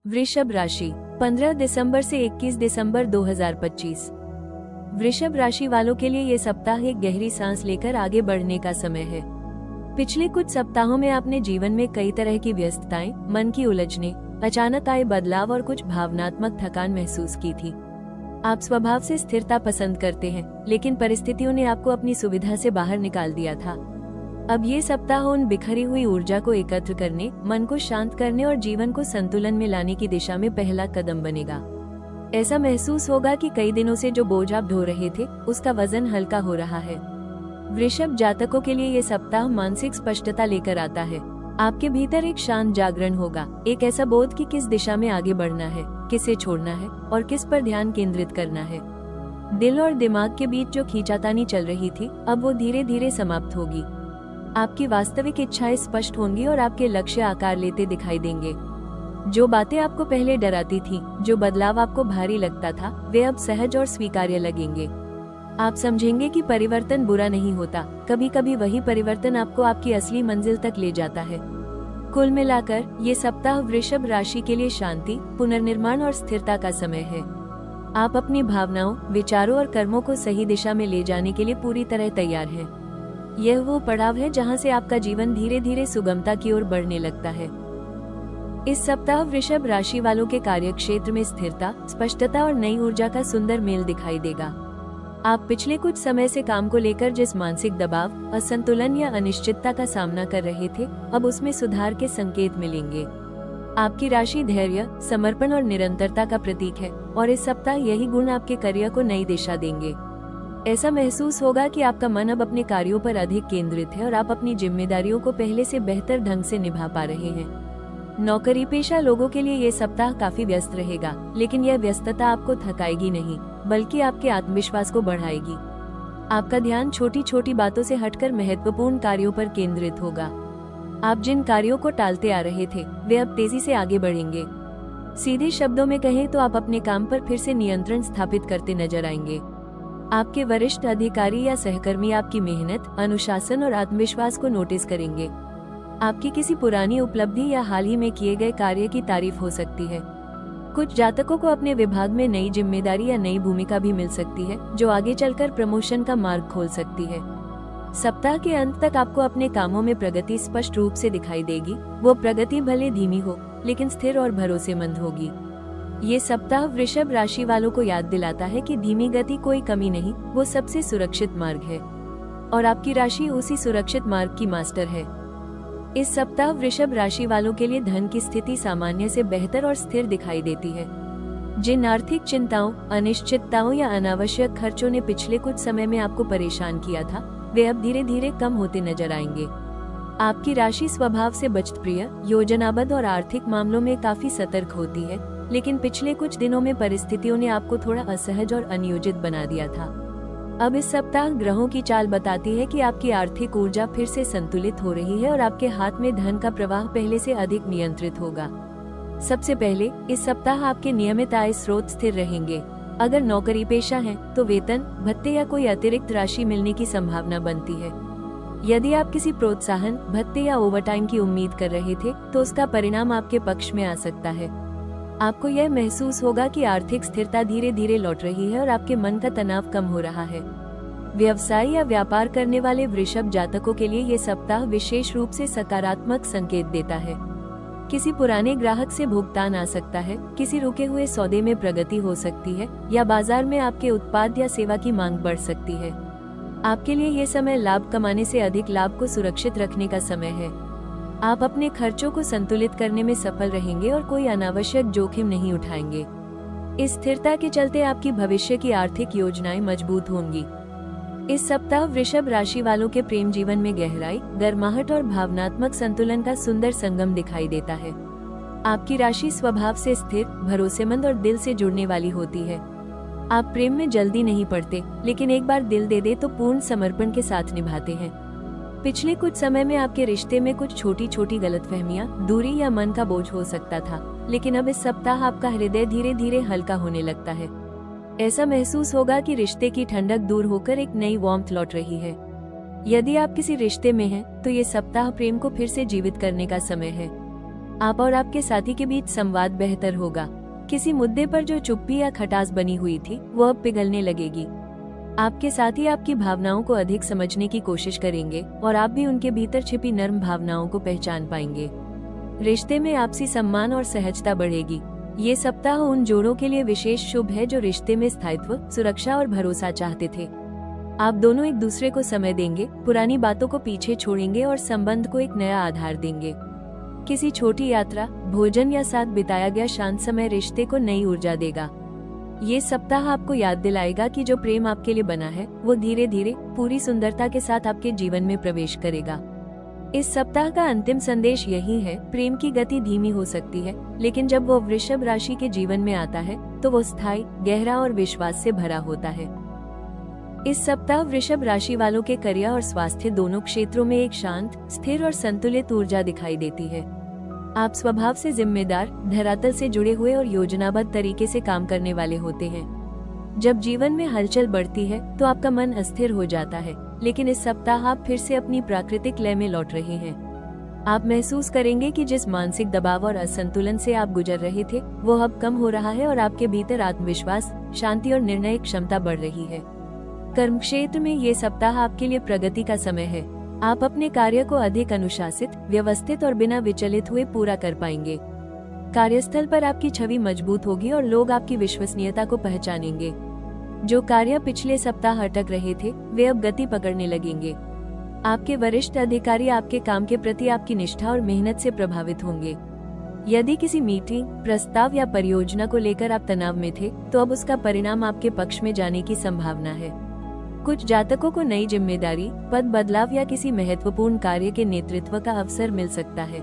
वृषभ राशि 15 दिसंबर से 21 दिसंबर 2025। वृषभ राशि वालों के लिए ये सप्ताह एक गहरी सांस लेकर आगे बढ़ने का समय है। पिछले कुछ सप्ताहों में आपने जीवन में कई तरह की व्यस्तताएं, मन की उलझने, अचानक आए बदलाव और कुछ भावनात्मक थकान महसूस की थी। आप स्वभाव से स्थिरता पसंद करते हैं, लेकिन परिस्थितियों ने आपको अपनी सुविधा से बाहर निकाल दिया था। अब ये सप्ताह उन बिखरी हुई ऊर्जा को एकत्र करने, मन को शांत करने और जीवन को संतुलन में लाने की दिशा में पहला कदम बनेगा। ऐसा महसूस होगा कि कई दिनों से जो बोझ आप ढो रहे थे, उसका वजन हल्का हो रहा है। वृषभ जातकों के लिए ये सप्ताह मानसिक स्पष्टता लेकर आता है। आपके भीतर एक शांत जागरण होगा, एक ऐसा बोध कि किस दिशा में आगे बढ़ना है, किसे छोड़ना है और किस पर ध्यान केंद्रित करना है। दिल और दिमाग के बीच जो खींचातानी चल रही थी, अब वो धीरे धीरे समाप्त होगी। आपकी वास्तविक इच्छाएं स्पष्ट होंगी और आपके लक्ष्य आकार लेते दिखाई देंगे। जो बातें आपको पहले डराती थीं, जो बदलाव आपको भारी लगता था, वे अब सहज और स्वीकार्य लगेंगे। आप समझेंगे कि परिवर्तन बुरा नहीं होता, कभी कभी वही परिवर्तन आपको आपकी असली मंजिल तक ले जाता है। कुल मिलाकर ये सप्ताह वृषभ राशि के लिए शांति, पुनर्निर्माण और स्थिरता का समय है। आप अपनी भावनाओं, विचारों और कर्मों को सही दिशा में ले जाने के लिए पूरी तरह तैयार हैं। यह वो पड़ाव है जहां से आपका जीवन धीरे धीरे सुगमता की ओर बढ़ने लगता है। इस सप्ताह वृषभ राशि वालों के कार्यक्षेत्र में स्थिरता, स्पष्टता और नई ऊर्जा का सुंदर मेल दिखाई देगा। आप पिछले कुछ समय से काम को लेकर जिस मानसिक दबाव, असंतुलन या अनिश्चितता का सामना कर रहे थे, अब उसमें सुधार के संकेत मिलेंगे। आपकी राशि धैर्य, समर्पण और निरंतरता का प्रतीक है और इस सप्ताह यही गुण आपके करियर को नई दिशा देंगे। ऐसा महसूस होगा कि आपका मन अब अपने कार्यों पर अधिक केंद्रित है और आप अपनी जिम्मेदारियों को पहले से बेहतर ढंग से निभा पा रहे हैं। नौकरी पेशा लोगों के लिए ये सप्ताह काफी व्यस्त रहेगा, लेकिन यह व्यस्तता आपको थकाएगी नहीं, बल्कि आपके आत्मविश्वास को बढ़ाएगी। आपका ध्यान छोटी छोटी बातों से हटकर महत्वपूर्ण कार्यों पर केंद्रित होगा। आप जिन कार्यों को टालते आ रहे थे, वे अब तेजी से आगे बढ़ेंगे। सीधे शब्दों में कहें तो आप अपने काम पर फिर से नियंत्रण स्थापित करते नजर आएंगे। आपके वरिष्ठ अधिकारी या सहकर्मी आपकी मेहनत, अनुशासन और आत्मविश्वास को नोटिस करेंगे। आपकी किसी पुरानी उपलब्धि या हाल ही में किए गए कार्य की तारीफ हो सकती है। कुछ जातकों को अपने विभाग में नई जिम्मेदारी या नई भूमिका भी मिल सकती है, जो आगे चलकर प्रमोशन का मार्ग खोल सकती है। सप्ताह के अंत तक आपको अपने कामों में प्रगति स्पष्ट रूप से दिखाई देगी। वो प्रगति भले धीमी हो, लेकिन स्थिर और भरोसेमंद होगी। ये सप्ताह वृषभ राशि वालों को याद दिलाता है कि धीमी गति कोई कमी नहीं, वो सबसे सुरक्षित मार्ग है और आपकी राशि उसी सुरक्षित मार्ग की मास्टर है। इस सप्ताह वृषभ राशि वालों के लिए धन की स्थिति सामान्य से बेहतर और स्थिर दिखाई देती है। जिन आर्थिक चिंताओं, अनिश्चितताओं या अनावश्यक खर्चों ने पिछले कुछ समय में आपको परेशान किया था, वे अब धीरे धीरे कम होते नजर आएंगे। आपकी राशि स्वभाव से बचतप्रिय, योजनाबद्ध और आर्थिक मामलों में काफी सतर्क होती है, लेकिन पिछले कुछ दिनों में परिस्थितियों ने आपको थोड़ा असहज और अनियोजित बना दिया था। अब इस सप्ताह ग्रहों की चाल बताती है कि आपकी आर्थिक ऊर्जा फिर से संतुलित हो रही है और आपके हाथ में धन का प्रवाह पहले से अधिक नियंत्रित होगा। सबसे पहले इस सप्ताह आपके नियमित आय स्रोत स्थिर रहेंगे। अगर नौकरी पेशा है तो वेतन, भत्ते या कोई अतिरिक्त राशि मिलने की संभावना बनती है। यदि आप किसी प्रोत्साहन, भत्ते या ओवरटाइम की उम्मीद कर रहे थे, तो उसका परिणाम आपके पक्ष में आ सकता है। आपको यह महसूस होगा कि आर्थिक स्थिरता धीरे धीरे लौट रही है और आपके मन का तनाव कम हो रहा है। व्यवसाय या व्यापार करने वाले वृषभ जातकों के लिए ये सप्ताह विशेष रूप से सकारात्मक संकेत देता है। किसी पुराने ग्राहक से भुगतान आ सकता है, किसी रुके हुए सौदे में प्रगति हो सकती है या बाजार में आपके उत्पाद या सेवा की मांग बढ़ सकती है। आपके लिए ये समय लाभ कमाने से अधिक लाभ को सुरक्षित रखने का समय है। आप अपने खर्चों को संतुलित करने में सफल रहेंगे और कोई अनावश्यक जोखिम नहीं उठाएंगे। इस स्थिरता के चलते आपकी भविष्य की आर्थिक योजनाएं मजबूत होंगी। इस सप्ताह वृषभ राशि वालों के प्रेम जीवन में गहराई, गर्माहट और भावनात्मक संतुलन का सुंदर संगम दिखाई देता है। आपकी राशि स्वभाव से स्थिर, भरोसेमंद और दिल से जुड़ने वाली होती है। आप प्रेम में जल्दी नहीं पड़ते, लेकिन एक बार दिल दे दे तो पूर्ण समर्पण के साथ निभाते हैं। पिछले कुछ समय में आपके रिश्ते में कुछ छोटी छोटी गलतफहमियां, दूरी या मन का बोझ हो सकता था, लेकिन अब इस सप्ताह आपका हृदय धीरे धीरे हल्का होने लगता है। ऐसा महसूस होगा कि रिश्ते की ठंडक दूर होकर एक नई वार्मथ लौट रही है। यदि आप किसी रिश्ते में हैं, तो ये सप्ताह प्रेम को फिर से जीवित करने का समय है। आप और आपके साथी के बीच संवाद बेहतर होगा। किसी मुद्दे पर जो चुप्पी या खटास बनी हुई थी वो अब पिघलने लगेगी। आपके साथी आपकी भावनाओं को अधिक समझने की कोशिश करेंगे और आप भी उनके भीतर छिपी नर्म भावनाओं को पहचान पाएंगे। रिश्ते में आपसी सम्मान और सहजता बढ़ेगी। ये सप्ताह उन जोड़ों के लिए विशेष शुभ है जो रिश्ते में स्थायित्व, सुरक्षा और भरोसा चाहते थे। आप दोनों एक दूसरे को समय देंगे, पुरानी बातों को पीछे छोड़ेंगे और संबंध को एक नया आधार देंगे। किसी छोटी यात्रा, भोजन या साथ बिताया गया शांत समय रिश्ते को नई ऊर्जा देगा। ये सप्ताह आपको याद दिलाएगा कि जो प्रेम आपके लिए बना है वो धीरे धीरे पूरी सुंदरता के साथ आपके जीवन में प्रवेश करेगा। इस सप्ताह का अंतिम संदेश यही है, प्रेम की गति धीमी हो सकती है, लेकिन जब वो वृषभ राशि के जीवन में आता है तो वो स्थायी, गहरा और विश्वास से भरा होता है। इस सप्ताह वृषभ राशि वालों के करियर और स्वास्थ्य दोनों क्षेत्रों में एक शांत, स्थिर और संतुलित ऊर्जा दिखाई देती है। आप स्वभाव से जिम्मेदार, धरातल से जुड़े हुए और योजनाबद्ध तरीके से काम करने वाले होते हैं। जब जीवन में हलचल बढ़ती है तो आपका मन अस्थिर हो जाता है, लेकिन इस सप्ताह आप फिर से अपनी प्राकृतिक लय में लौट रहे हैं। आप महसूस करेंगे कि जिस मानसिक दबाव और असंतुलन से आप गुजर रहे थे वो अब कम हो रहा है और आपके भीतर आत्मविश्वास, शांति और निर्णय क्षमता बढ़ रही है। कर्म क्षेत्र में ये सप्ताह आपके लिए प्रगति का समय है। आप अपने कार्य को अधिक अनुशासित, व्यवस्थित और बिना विचलित हुए पूरा कर पाएंगे। कार्यस्थल पर आपकी छवि मजबूत होगी और लोग आपकी विश्वसनीयता को पहचानेंगे। जो कार्य पिछले सप्ताह अटक रहे थे वे अब गति पकड़ने लगेंगे। आपके वरिष्ठ अधिकारी आपके काम के प्रति आपकी निष्ठा और मेहनत से प्रभावित होंगे। यदि किसी मीटिंग, प्रस्ताव या परियोजना को लेकर आप तनाव में थे तो अब उसका परिणाम आपके पक्ष में जाने की संभावना है। कुछ जातकों को नई जिम्मेदारी, पद बदलाव या किसी महत्वपूर्ण कार्य के नेतृत्व का अवसर मिल सकता है।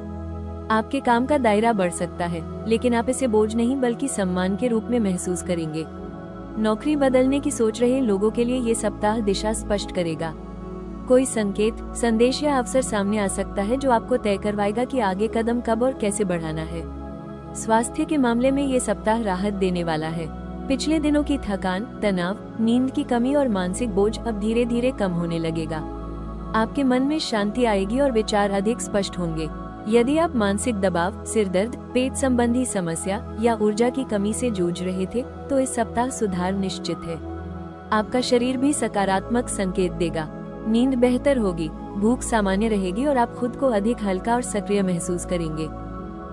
आपके काम का दायरा बढ़ सकता है, लेकिन आप इसे बोझ नहीं बल्कि सम्मान के रूप में महसूस करेंगे। नौकरी बदलने की सोच रहे लोगों के लिए ये सप्ताह दिशा स्पष्ट करेगा। कोई संकेत, संदेश या अवसर सामने आ सकता है जो आपको तय करवाएगा कि आगे कदम कब और कैसे बढ़ाना है। स्वास्थ्य के मामले में ये सप्ताह राहत देने वाला है। पिछले दिनों की थकान, तनाव, नींद की कमी और मानसिक बोझ अब धीरे धीरे कम होने लगेगा। आपके मन में शांति आएगी और विचार अधिक स्पष्ट होंगे। यदि आप मानसिक दबाव, सिरदर्द, पेट संबंधी समस्या या ऊर्जा की कमी से जूझ रहे थे तो इस सप्ताह सुधार निश्चित है। आपका शरीर भी सकारात्मक संकेत देगा। नींद बेहतर होगी, भूख सामान्य रहेगी और आप खुद को अधिक हल्का और सक्रिय महसूस करेंगे।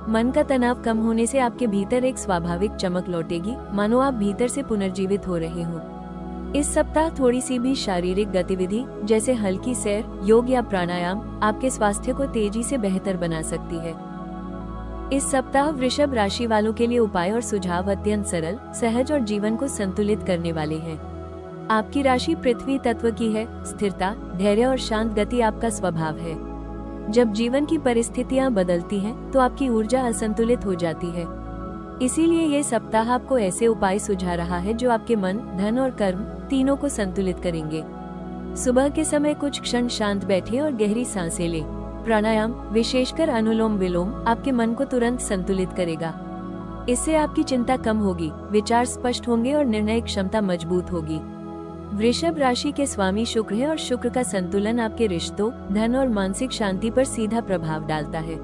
मन का तनाव कम होने से आपके भीतर एक स्वाभाविक चमक लौटेगी, मानो आप भीतर से पुनर्जीवित हो रहे हो। इस सप्ताह थोड़ी सी भी शारीरिक गतिविधि जैसे हल्की सैर, योग या प्राणायाम आपके स्वास्थ्य को तेजी से बेहतर बना सकती है। इस सप्ताह वृषभ राशि वालों के लिए उपाय और सुझाव अत्यंत सरल, सहज और जीवन को संतुलित करने वाले हैं। आपकी राशि पृथ्वी तत्व की है। स्थिरता, धैर्य और शांत गति आपका स्वभाव है। जब जीवन की परिस्थितियां बदलती हैं, तो आपकी ऊर्जा असंतुलित हो जाती है। इसीलिए ये सप्ताह आपको ऐसे उपाय सुझा रहा है जो आपके मन, धन और कर्म तीनों को संतुलित करेंगे। सुबह के समय कुछ क्षण शांत बैठे और गहरी सांसें लें। प्राणायाम, विशेषकर अनुलोम विलोम, आपके मन को तुरंत संतुलित करेगा। इससे आपकी चिंता कम होगी, विचार स्पष्ट होंगे और निर्णय क्षमता मजबूत होगी। वृषभ राशि के स्वामी शुक्र है और शुक्र का संतुलन आपके रिश्तों, धन और मानसिक शांति पर सीधा प्रभाव डालता है।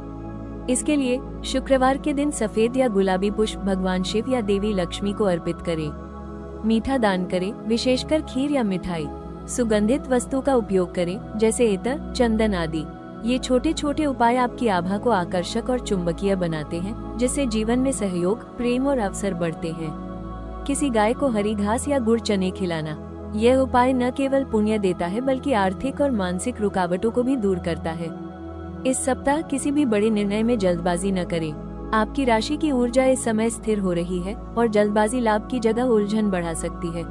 इसके लिए शुक्रवार के दिन सफेद या गुलाबी पुष्प भगवान शिव या देवी लक्ष्मी को अर्पित करें। मीठा दान करें, विशेषकर खीर या मिठाई। सुगंधित वस्तु का उपयोग करें, जैसे इत्र, चंदन आदि। ये छोटे छोटे उपाय आपकी आभा को आकर्षक और चुंबकीय बनाते हैं, जिससे जीवन में सहयोग, प्रेम और अवसर बढ़ते हैं। किसी गाय को हरी घास या गुड़ चने खिलाना, यह उपाय न केवल पुण्य देता है बल्कि आर्थिक और मानसिक रुकावटों को भी दूर करता है। इस सप्ताह किसी भी बड़े निर्णय में जल्दबाजी न करें। आपकी राशि की ऊर्जा इस समय स्थिर हो रही है और जल्दबाजी लाभ की जगह उलझन बढ़ा सकती है।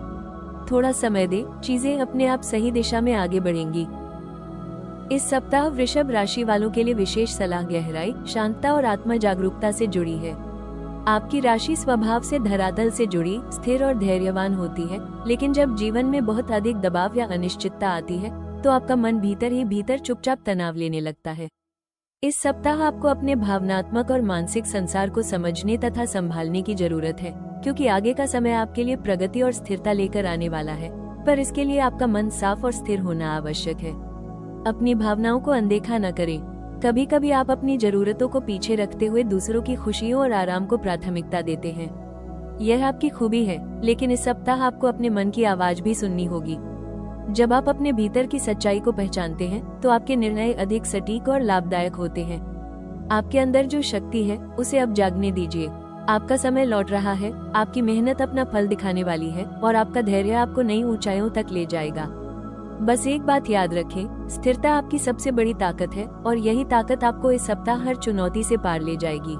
थोड़ा समय दें, चीजें अपने आप सही दिशा में आगे बढ़ेंगी। इस सप्ताह वृषभ राशि वालों के लिए विशेष सलाह गहराई, शांतता और आत्म जागरूकता से जुड़ी है। आपकी राशि स्वभाव से धरातल से जुड़ी, स्थिर और धैर्यवान होती है, लेकिन जब जीवन में बहुत अधिक दबाव या अनिश्चितता आती है तो आपका मन भीतर ही भीतर चुपचाप तनाव लेने लगता है। इस सप्ताह आपको अपने भावनात्मक और मानसिक संसार को समझने तथा संभालने की जरूरत है, क्योंकि आगे का समय आपके लिए प्रगति और स्थिरता लेकर आने वाला है, पर इसके लिए आपका मन साफ और स्थिर होना आवश्यक है। अपनी भावनाओं को अनदेखा न करें। कभी कभी आप अपनी जरूरतों को पीछे रखते हुए दूसरों की खुशियों और आराम को प्राथमिकता देते हैं। यह आपकी खूबी है, लेकिन इस सप्ताह आपको अपने मन की आवाज भी सुननी होगी। जब आप अपने भीतर की सच्चाई को पहचानते हैं, तो आपके निर्णय अधिक सटीक और लाभदायक होते हैं। आपके अंदर जो शक्ति है, उसे अब जागने दीजिए। आपका समय लौट रहा है, आपकी मेहनत अपना फल दिखाने वाली है और आपका धैर्य आपको नई ऊंचाइयों तक ले जाएगा। बस एक बात याद रखें, स्थिरता आपकी सबसे बड़ी ताकत है और यही ताकत आपको इस सप्ताह हर चुनौती से पार ले जाएगी।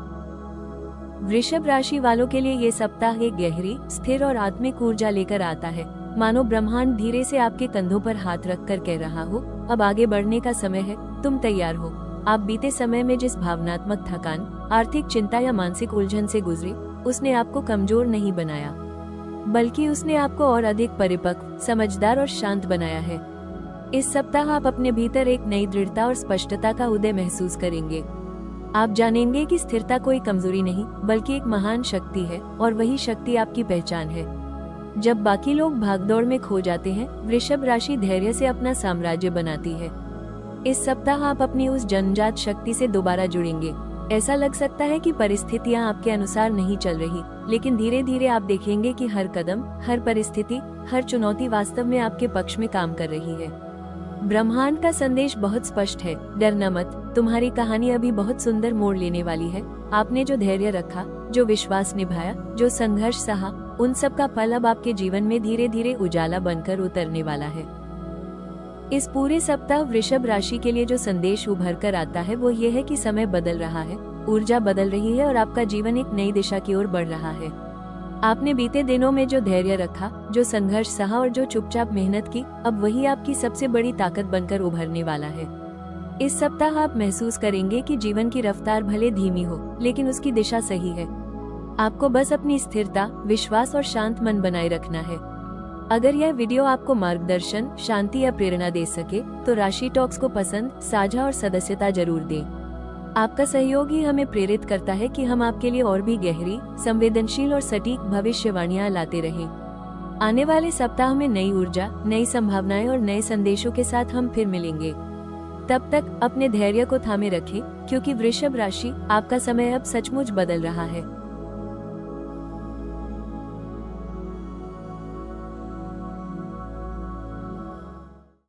वृषभ राशि वालों के लिए ये सप्ताह एक गहरी, स्थिर और आत्मिक ऊर्जा लेकर आता है। मानो ब्रह्मांड धीरे से आपके कंधों पर हाथ रखकर कह रहा हो, अब आगे बढ़ने का समय है, तुम तैयार हो। आप बीते समय में जिस भावनात्मक थकान, आर्थिक चिंता या मानसिक उलझन से गुजरे, उसने आपको कमजोर नहीं बनाया, बल्कि उसने आपको और अधिक परिपक्व, समझदार और शांत बनाया है। इस सप्ताह आप अपने भीतर एक नई दृढ़ता और स्पष्टता का उदय महसूस करेंगे। आप जानेंगे कि स्थिरता कोई कमजोरी नहीं, बल्कि एक महान शक्ति है और वही शक्ति आपकी पहचान है। जब बाकी लोग भागदौड़ में खो जाते हैं, वृषभ राशि धैर्य से अपना साम्राज्य बनाती है। इस सप्ताह आप अपनी उस जन्मजात शक्ति से दोबारा जुड़ेंगे। ऐसा लग सकता है कि परिस्थितियां आपके अनुसार नहीं चल रही, लेकिन धीरे धीरे आप देखेंगे कि हर कदम, हर परिस्थिति, हर चुनौती वास्तव में आपके पक्ष में काम कर रही है। ब्रह्मांड का संदेश बहुत स्पष्ट है, डरना मत, तुम्हारी कहानी अभी बहुत सुंदर मोड़ लेने वाली है। आपने जो धैर्य रखा, जो विश्वास निभाया, जो संघर्ष सहा, उन सब का फल अब आपके जीवन में धीरे धीरे उजाला बनकर उतरने वाला है। इस पूरे सप्ताह वृषभ राशि के लिए जो संदेश उभर कर आता है, वो ये है कि समय बदल रहा है, ऊर्जा बदल रही है और आपका जीवन एक नई दिशा की ओर बढ़ रहा है। आपने बीते दिनों में जो धैर्य रखा, जो संघर्ष सहा और जो चुपचाप मेहनत की, अब वही आपकी सबसे बड़ी ताकत बनकर उभरने वाला है। इस सप्ताह आप महसूस करेंगे कि जीवन की रफ्तार भले धीमी हो, लेकिन उसकी दिशा सही है। आपको बस अपनी स्थिरता, विश्वास और शांत मन बनाए रखना है। अगर यह वीडियो आपको मार्गदर्शन, शांति या प्रेरणा दे सके, तो राशि टॉक्स को पसंद, साझा और सदस्यता जरूर दें। आपका सहयोग ही हमें प्रेरित करता है कि हम आपके लिए और भी गहरी, संवेदनशील और सटीक भविष्यवाणियां लाते रहें। आने वाले सप्ताह में नई ऊर्जा, नई संभावनाएं और नए संदेशों के साथ हम फिर मिलेंगे। तब तक अपने धैर्य को थामे रखें, क्योंकि वृषभ राशि, आपका समय अब सचमुच बदल रहा है।